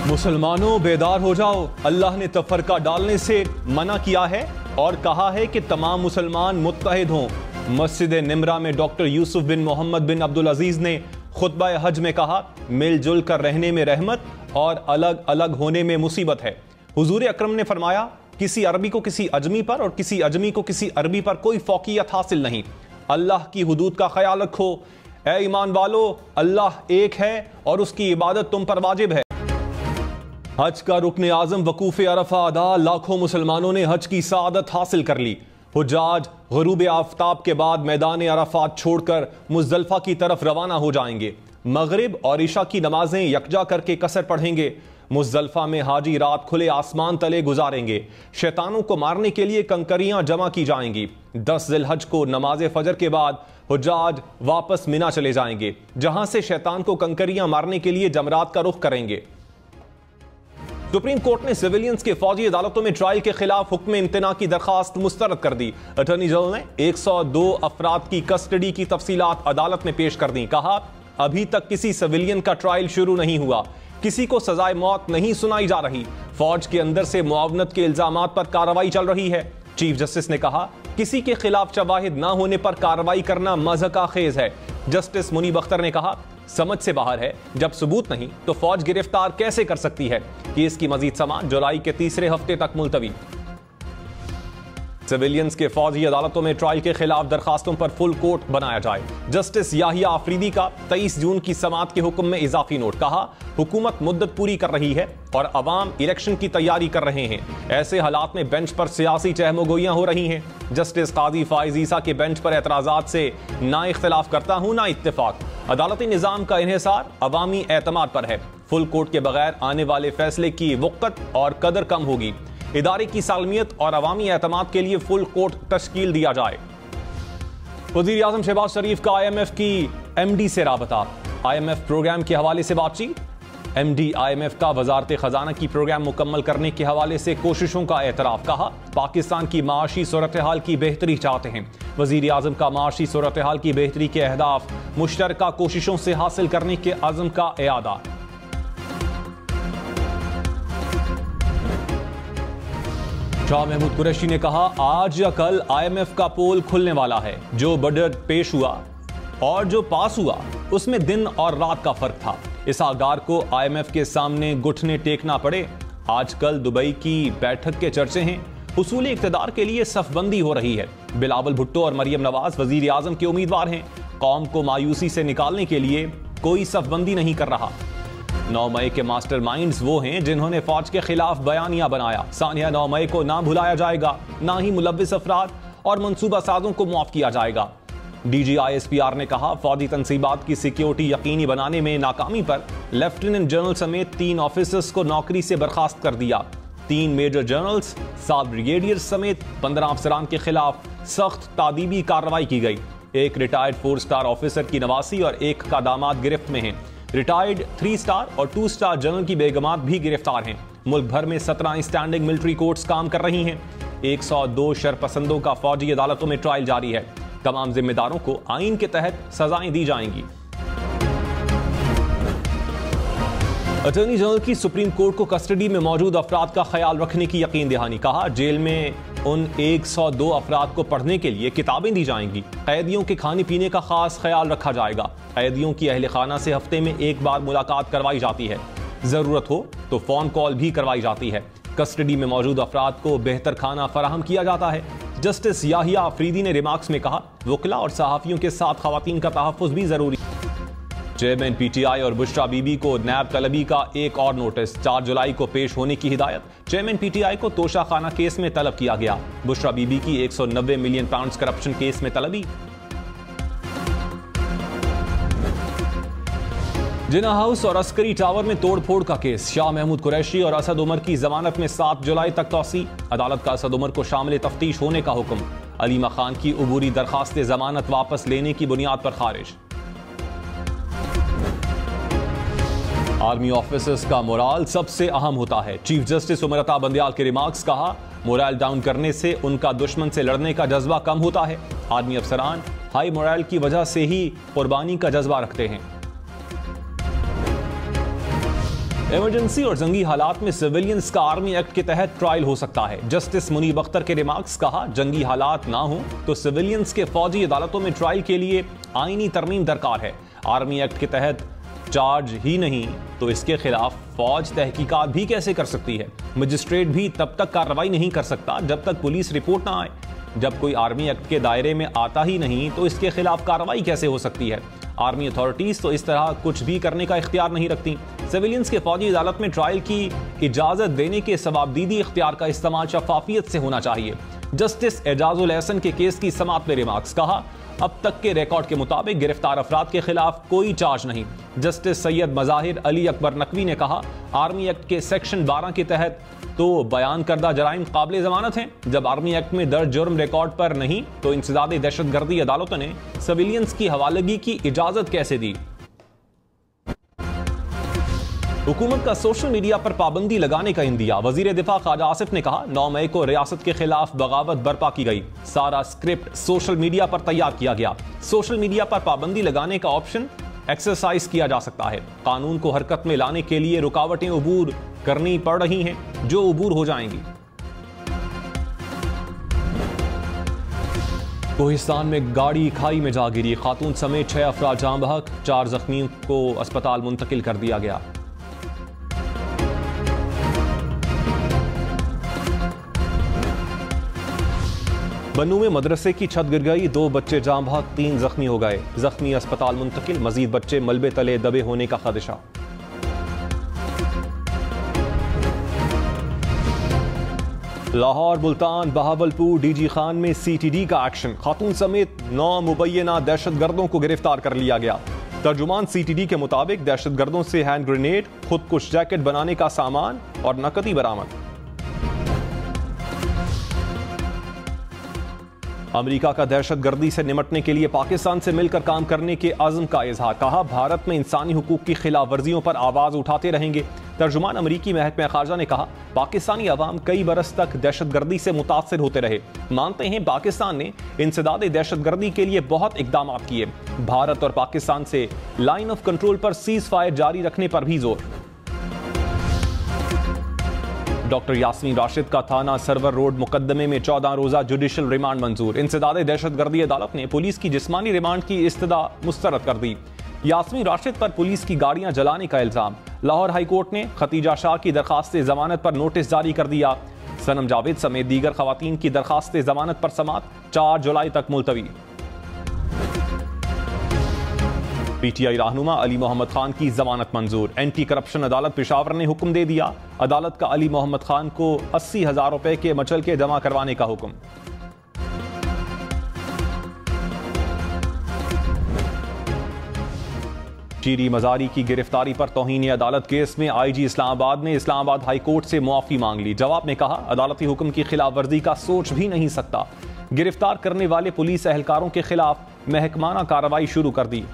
मुसलमानों बेदार हो जाओ, अल्लाह ने तफरका डालने से मना किया है और कहा है कि तमाम मुसलमान मुत्तहिद हों। मस्जिद निमरा में डॉक्टर यूसुफ बिन मोहम्मद बिन अब्दुल अजीज ने खुतबा हज में कहा, मिलजुल कर रहने में रहमत और अलग अलग होने में मुसीबत है। हुजूर अकरम ने फरमाया, किसी अरबी को किसी अजमी पर और किसी अजमी को किसी अरबी पर कोई फौकियत हासिल नहीं। अल्लाह की हुदूद का ख्याल रखो। ए ईमान वालो, अल्लाह एक है और उसकी इबादत तुम पर वाजिब है। हज का रुकन आजम वकूफ़ अरफा अदा, लाखों मुसलमानों ने हज की सआदत हासिल कर ली। हुज्जाज गुरूब आफ्ताब के बाद मैदान अरफात छोड़कर मुज़दलिफ़ा की तरफ रवाना हो जाएंगे। मगरिब और इशा की नमाजें यकजा करके कसर पढ़ेंगे। मुज़दलिफ़ा में हाजी रात खुले आसमान तले गुजारेंगे। शैतानों को मारने के लिए कंकरियां जमा की जाएंगी। 10 ज़िलहज को नमाज फजर के बाद हुज्जाज वापस मिना चले जाएंगे, जहां से शैतान को कंकरियां मारने के लिए जमरात का रुख करेंगे। सुप्रीम कोर्ट ने सिविलियंस के फौजी अदालतों में ट्रायल के खिलाफ हुक्म इम्तना की दरखास्त मुस्तरद कर दी। अटॉर्नी जनरल ने 102 अफराद की कस्टडी की तफसीलात अदालत में पेश कर दी। कहा, अभी तक किसी सिविलियन का ट्रायल शुरू नहीं हुआ, किसी को सजाए मौत नहीं सुनाई जा रही। फौज के अंदर से मुआवनत के इल्जामात पर कार्रवाई चल रही है। चीफ जस्टिस ने कहा, किसी के खिलाफ शवाहिद ना होने पर कार्रवाई करना मज़हका खेज है। जस्टिस मुनीब अख्तर ने कहा, समझ से बाहर है, जब सबूत नहीं तो फौज गिरफ्तार कैसे कर सकती है। केस की मजीद समाअत जुलाई के तीसरे हफ्ते तक मुलतवी। सिविलियंस के फौजी अदालतों में ट्रायल के खिलाफ दरखास्तों पर फुल कोर्ट बनाया जाए। जस्टिस याहिया आफरीदी का 23 जून की समाअत के हुक्म में इजाफी नोट। कहा, हुकूमत मुद्दत पूरी कर रही है और अवाम इलेक्शन की तैयारी कर रहे हैं। ऐसे हालात में बेंच पर सियासी चहमोगोइयां हो रही हैं। जस्टिस काजी फाइज ईसा के बेंच पर एतराजात से ना इख्तिलाफ करता हूं ना इत्तेफाक। अदालती निज़ाम का इन्हिसार अवामी एतमाद पर है। फुल कोर्ट के बगैर आने वाले फैसले की वक़्त और कदर कम होगी। इदारे की सालमियत और अवामी एतमाद के लिए फुल कोर्ट तश्कील दिया जाए। वज़ीर आज़म शहबाज शरीफ का IMF की MD से राबता। IMF प्रोग्राम के हवाले से बातचीत। MD IMF का वजारत खजाना की प्रोग्राम मुकम्मल करने के हवाले से कोशिशों का एतराफ़। कहा, पाकिस्तान की माशी सूरत हाल की बेहतरी चाहते हैं। वज़ीर आज़म का माशी सूरत हाल की बेहतरी के अहदाफ मुश्तरका कोशिशों से हासिल करने के अज़म का इयादा। शाह महमूद कुरैशी ने कहा, आज या कल IMF का पोल खुलने वाला है। जो बजट पेश हुआ और जो पास हुआ उसमें दिन और रात का फर्क था। इस आगार को IMF के सामने घुटने टेकना पड़े। आजकल दुबई की बैठक के चर्चे हैं। हुसूल इक़्तिदार के लिए सफबंदी हो रही है। बिलावल भुट्टो और मरियम नवाज वज़ीर आज़म के उम्मीदवार हैं। कौम को मायूसी से निकालने के लिए कोई सफबंदी नहीं कर रहा। 9 मई के मास्टर माइंड्स वो हैं जिन्होंने फौज के खिलाफ बयानिया बनाया। सानिया 9 मई को ना भुलाया जाएगा, ना ही मुलव्विस अफराद और मंसूबा साजों को मुआफ किया जाएगा। DG ISPR ने कहा, फौजी तनसीबात की सिक्योरिटी यकीनी बनाने में नाकामी पर लेफ्टिनेंट जनरल समेत 3 ऑफिसर्स को नौकरी से बर्खास्त कर दिया। 3 मेजर जनरल्स, 7 ब्रिगेडियर्स समेत 15 अफसरान के खिलाफ सख्त तादीबी कार्रवाई की गई। एक रिटायर्ड 4 स्टार ऑफिसर की नवासी और एक का दामाद गिरफ्त में हैं। रिटायर्ड 3 स्टार और 2 स्टार जनरल की बेगमात भी गिरफ्तार हैं। मुल्क भर में 17 स्टैंडिंग मिलिट्री कोर्ट्स काम कर रही हैं। 102 शरपसंदों का फौजी अदालतों में ट्रायल जारी है। तमाम जिम्मेदारों को आईन के तहत सजाएं दी जाएंगी। अटॉर्नी जनरल की सुप्रीम कोर्ट को कस्टडी में मौजूद अफराद का ख्याल रखने की यकीन दहानी। कहा, जेल में उन 102 अफराद को पढ़ने के लिए किताबें दी जाएंगी। कैदियों के खाने पीने का खास ख्याल रखा जाएगा। कैदियों की अहले खाना से हफ्ते में एक बार मुलाकात करवाई जाती है। जरूरत हो तो फोन कॉल भी करवाई जाती है। कस्टडी में मौजूद अफराद को बेहतर खाना फराहम किया जाता है। जस्टिस याहिया आफरीदी ने रिमार्क्स में कहा, वकला और सहाफियों के साथ खवातीन का तहफ़्फ़ुज़ भी जरूरी। चेयरमैन PTI और बुशरा बीबी को नैब तलबी का एक और नोटिस। 4 जुलाई को पेश होने की हिदायत। चेयरमैन PTI को तोशा खाना केस में तलब किया गया। बुशरा बीबी की 190 मिलियन पाउंड करप्शन केस में तलबी। जिना हाउस और अस्करी टावर में तोड़फोड़ का केस। शाह महमूद कुरैशी और असद उमर की जमानत में 7 जुलाई तक तौसी। अदालत का असद उमर को शामिल तफ्तीश होने का हुक्म। अलीमा खान की उबूरी दरखास्त जमानत वापस लेने की बुनियाद पर खारिज। आर्मी ऑफिसर्स का मोराल सबसे अहम होता है। चीफ जस्टिस उमर अता बंदियाल के रिमार्क्स। कहा, मोराल डाउन करने से उनका दुश्मन से लड़ने का जज्बा कम होता है। आर्मी अफसरान हाई मोराल की वजह से ही कुर्बानी का जज्बा रखते हैं। इमरजेंसी और जंगी हालात में सिविलियंस का आर्मी एक्ट के तहत ट्रायल हो सकता है। जस्टिस मुनीब अख्तर के रिमार्क्स। कहा, जंगी हालात ना हो तो सिविलियंस के फौजी अदालतों में ट्रायल के लिए आईनी तरमीम दरकार है। आर्मी एक्ट के तहत चार्ज ही नहीं तो इसके खिलाफ फौज तहकीकात भी कैसे कर सकती है? मजिस्ट्रेट भी तब तक कार्रवाई नहीं कर सकता जब तक पुलिस रिपोर्ट ना आए। जब कोई आर्मी एक्ट के दायरे में आता ही नहीं तो इसके खिलाफ कार्रवाई कैसे हो सकती है? आर्मी अथॉरिटीज तो इस तरह कुछ भी करने का इख्तियार नहीं रखती। सिविलियंस के फौजी अदालत में ट्रायल की इजाजत देने के सवाबदीदी इख्तियार का इस्तेमाल शफाफियत से होना चाहिए। जस्टिस एजाजुल एहसन के केस की समाअत में रिमार्क्स। कहा, अब तक के रिकॉर्ड के मुताबिक गिरफ्तार अफराद के खिलाफ कोई चार्ज नहीं। जस्टिस सैयद मज़ाहिर अली अकबर नकवी ने कहा, आर्मी एक्ट के सेक्शन 12 के तहत तो बयान करदा जराइम काबिल जमानत हैं। जब आर्मी एक्ट में दर्ज जुर्म रिकॉर्ड पर नहीं तो इंसदाद दहशतगर्दी अदालतों ने सिविलियंस की हवालगी की इजाजत कैसे दी? हुकूमत का सोशल मीडिया पर पाबंदी लगाने का इंदिया। वजीर दिफा ख्वाजा आसिफ ने कहा, 9 मई को रियासत के खिलाफ बगावत बर्पा की गई। सारा स्क्रिप्ट सोशल मीडिया पर तैयार किया गया। सोशल मीडिया पर पाबंदी लगाने का ऑप्शन एक्सरसाइज किया जा सकता है। कानून को हरकत में लाने के लिए रुकावटें अबूर करनी पड़ रही हैं, जो अबूर हो जाएंगी। कोहिस्तान में गाड़ी खाई में जा गिरी। खातून समेत 6 अफराद जाँ बहक, 4 जख्मियों को अस्पताल मुंतकिल कर दिया गया। बन्नू में मदरसे की छत गिर गई, 2 बच्चे जाँ बहक, 3 जख्मी हो गए। जख्मी अस्पताल मुंतकिल, मजीद बच्चे मलबे तले दबे होने का खदशा। लाहौर, मुल्तान, बहावलपुर, डीजी खान में सीटीडी का एक्शन। खातून समेत 9 मुबैना दहशतगर्दों को गिरफ्तार कर लिया गया। तर्जुमान सीटीडी के मुताबिक दहशतगर्दों से हैंड ग्रेनेड, खुदकुश जैकेट बनाने का सामान और नकदी बरामद। अमेरिका का दहशतगर्दी से निपटने के लिए पाकिस्तान से मिलकर काम करने के अज़्म का इजहार। कहा, भारत में इंसानी हुकूक की खिलाफ वर्जियों पर आवाज उठाते रहेंगे। तर्जुमान अमरीकी महकमा खारजा ने कहा, पाकिस्तानी अवाम कई बरस तक दहशतगर्दी से मुतासर होते रहे। मानते हैं पाकिस्तान ने इंसदाद दहशतगर्दी के लिए बहुत इकदाम किए। भारत और पाकिस्तान से लाइन ऑफ कंट्रोल पर सीज फायर जारी रखने पर भी जोर। डॉक्टर यास्मीन राशिद का थाना सरवर रोड मुकदमे में 14 रोजा जुडिशल रिमांड मंजूर। इंसदाद दहशतगर्दी अदालत ने पुलिस की जिस्मानी रिमांड की इस्तदा मुस्तरद कर दी। यास्मीन राशिद पर पुलिस की गाड़ियां जलाने का इल्जाम। लाहौर हाई कोर्ट ने खतीजा शाह की दरखास्त जमानत पर नोटिस जारी कर दिया। सनम जावेद समेत दीगर खवातीन की दरखास्त जमानत पर समाअत 4 जुलाई तक मुलतवी। पीटीआई रहनुमा अली मोहम्मद खान की जमानत मंजूर। एंटी करप्शन अदालत पेशावर ने हुक्म दे दिया। अदालत का अली मोहम्मद खान को 80,000 रुपए के मचलके जमा करवाने का हुक्म। शीरी मजारी की गिरफ्तारी पर तौहीन अदालत केस में आईजी इस्लामाबाद ने इस्लामाबाद हाई कोर्ट से मुआफी मांग ली। जवाब में कहा, अदालती हुक्म की खिलाफ वर्जी का सोच भी नहीं सकता। गिरफ्तार करने वाले पुलिस एहलकारों के खिलाफ महकमाना कार्रवाई शुरू कर दी।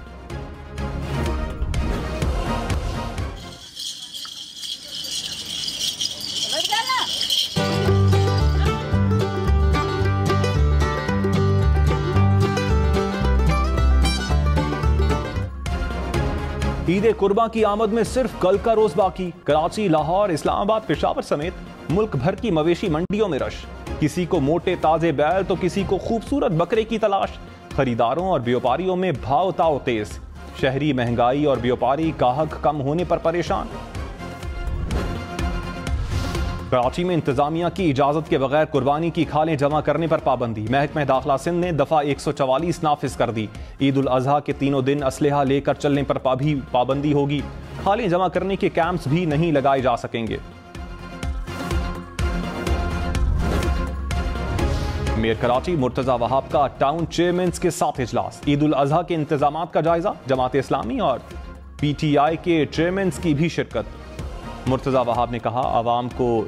ईद कुर्बा की आमद में सिर्फ कल का रोज बाकी। कराची, लाहौर, इस्लामाबाद, पेशावर समेत मुल्क भर की मवेशी मंडियों में रश। किसी को मोटे ताजे बैल तो किसी को खूबसूरत बकरे की तलाश। खरीदारों और व्यापारियों में भाव ताव तेज। शहरी महंगाई और व्यापारी गाहक कम होने पर परेशान। कराची में इंतजामिया की इजाजत के बगैर कुर्बानी की खालें जमा करने पर पाबंदी। महकमा दाखिला सिंध ने दफा 144 नाफिज कर दी। ईद उल अजहा के तीनों दिन असलहा लेकर चलने पर भी पाबंदी होगी। खालें जमा करने के कैंप्स भी नहीं लगाए जा सकेंगे। मेयर कराची मुर्तजा वहाब का टाउन चेयरमैन के साथ इजलास। ईद उल अजहा के इंतजामात का जायजा। जमात इस्लामी और पीटीआई के चेयरमैन की भी शिरकत। मुर्तजा वहाब ने कहा, आवाम को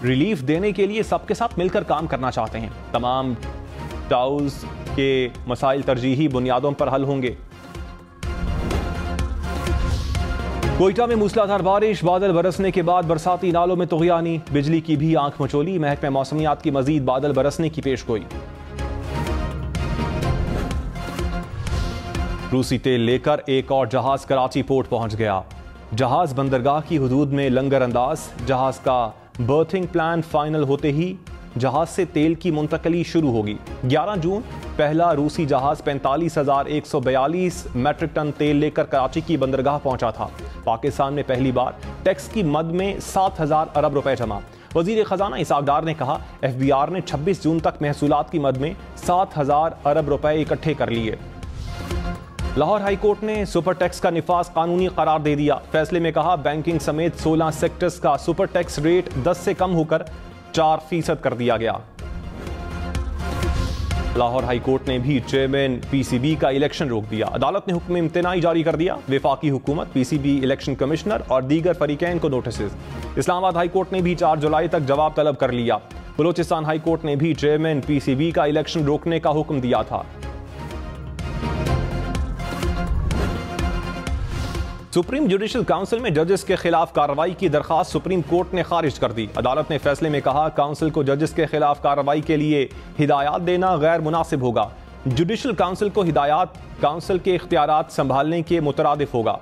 रिलीफ देने के लिए सबके साथ मिलकर काम करना चाहते हैं। तमाम टाउज के मसाइल तरजीही बुनियादों पर हल होंगे। कोयटा में मूसलाधार बारिश, बादल बरसने के बाद बरसाती नालों में तुग़यानी। बिजली की भी आंख मचोली। महकमा मौसमियात की मजीद बादल बरसने की पेशगोई। रूसी तेल लेकर एक और जहाज कराची पोर्ट पहुंच गया। जहाज बंदरगाह की हुदूद में लंगर अंदाज, जहाज का बर्थिंग प्लान फाइनल होते ही जहाज से तेल की मुंतकली शुरू होगी। 11 जून पहला रूसी जहाज 45,142 मैट्रिक टन तेल लेकर कराची की बंदरगाह पहुंचा था। पाकिस्तान में पहली बार टैक्स की मद में 7,000 अरब रुपए जमा। वजीर खजाना इसाक डार ने कहा, FBI ने 26 जून तक महसूलात की मद में 7,000 अरब रुपए इकट्ठे कर लिए। लाहौर हाई कोर्ट ने सुपर टैक्स का निफाज कानूनी करार दे दिया। फैसले में कहा, बैंकिंग समेत 16 सेक्टर्स का सुपर टैक्स रेट 10 से कम होकर 4% कर दिया गया। लाहौर हाई कोर्ट ने भी चेयरमैन PCB का इलेक्शन रोक दिया। अदालत ने हुक्म इम्तिनाई जारी कर दिया। वफाकी हुकूमत, PCB इलेक्शन कमिश्नर और दीगर फरीकैन को नोटिस। इस्लामाबाद हाई कोर्ट ने भी 4 जुलाई तक जवाब तलब कर लिया। बलूचिस्तान हाई कोर्ट ने भी चेयरमैन PCB का इलेक्शन रोकने का हुक्म दिया था। सुप्रीम जुडिशल काउंसिल में जजेस के खिलाफ कार्रवाई की दरखास्त सुप्रीम कोर्ट ने खारिज कर दी। अदालत ने फैसले में कहा, काउंसिल को जजेस के खिलाफ कार्रवाई के लिए हिदायत देना गैर मुनासिब होगा। जुडिशल काउंसिल को हिदायत काउंसिल के इख्तियारात संभालने के मुतरादिफ होगा।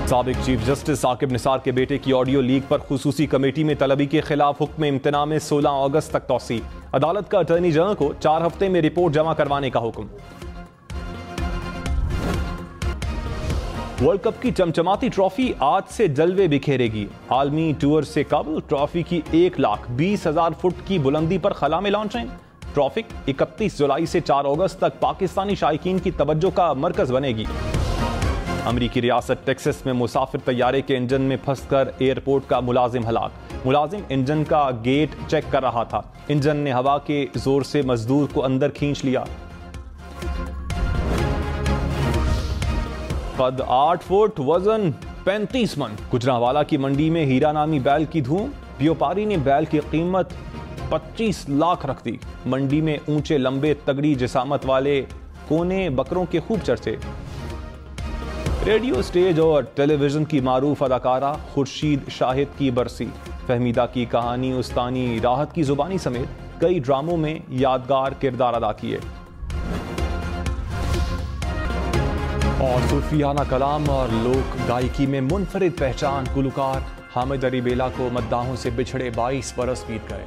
साबिक चीफ जस्टिस साकिब निसार के बेटे की ऑडियो लीक पर खुसूसी कमेटी में तलबी के खिलाफ हुक्म इम्तना में 16 अगस्त तक तौसी। अदालत का अटॉर्नी जनरल को 4 हफ्ते में रिपोर्ट जमा करवाने का हुक्म। वर्ल्ड कप की चमचमाती ट्रॉफी आज से जलवे बिखेरेगी। आलमी टूर से कबल ट्रॉफी की 1,20,000 फुट की बुलंदी पर खला में लॉन्चिंग। ट्रॉफी 31 जुलाई से 4 अगस्त तक पाकिस्तानी शायकीन की तवज्जो का मरकज बनेगी। अमरीकी रियासत टेक्सास में मुसाफिर तैयारे के इंजन में फंसकर एयरपोर्ट का मुलाजिम हलाक। मुलाजिम इंजन का गेट चेक कर रहा था। इंजन ने हवा के जोर से मजदूर को अंदर खींच लिया। कद 8 फुट, वजन 35 मन। गुजरांवाला की मंडी में हीरा नामी बैल की धूम। व्यापारी ने बैल की कीमत 25 लाख रख दी। मंडी में ऊंचे लंबे तगड़ी जिसामत वाले कोने बकरों के खूब चर्चे। रेडियो, स्टेज और टेलीविजन की मारूफ अदाकारा खुर्शीद शाहिद की बरसी। फहमीदा की कहानी, उस्तानी राहत की जुबानी समेत कई ड्रामों में यादगार किरदार अदा किए। और सूफियाना कलाम और लोक गायकी में मुनफरिद पहचान गुलकार हामिद अली बेला को मद्दाहों से बिछड़े 22 बरस बीत गए।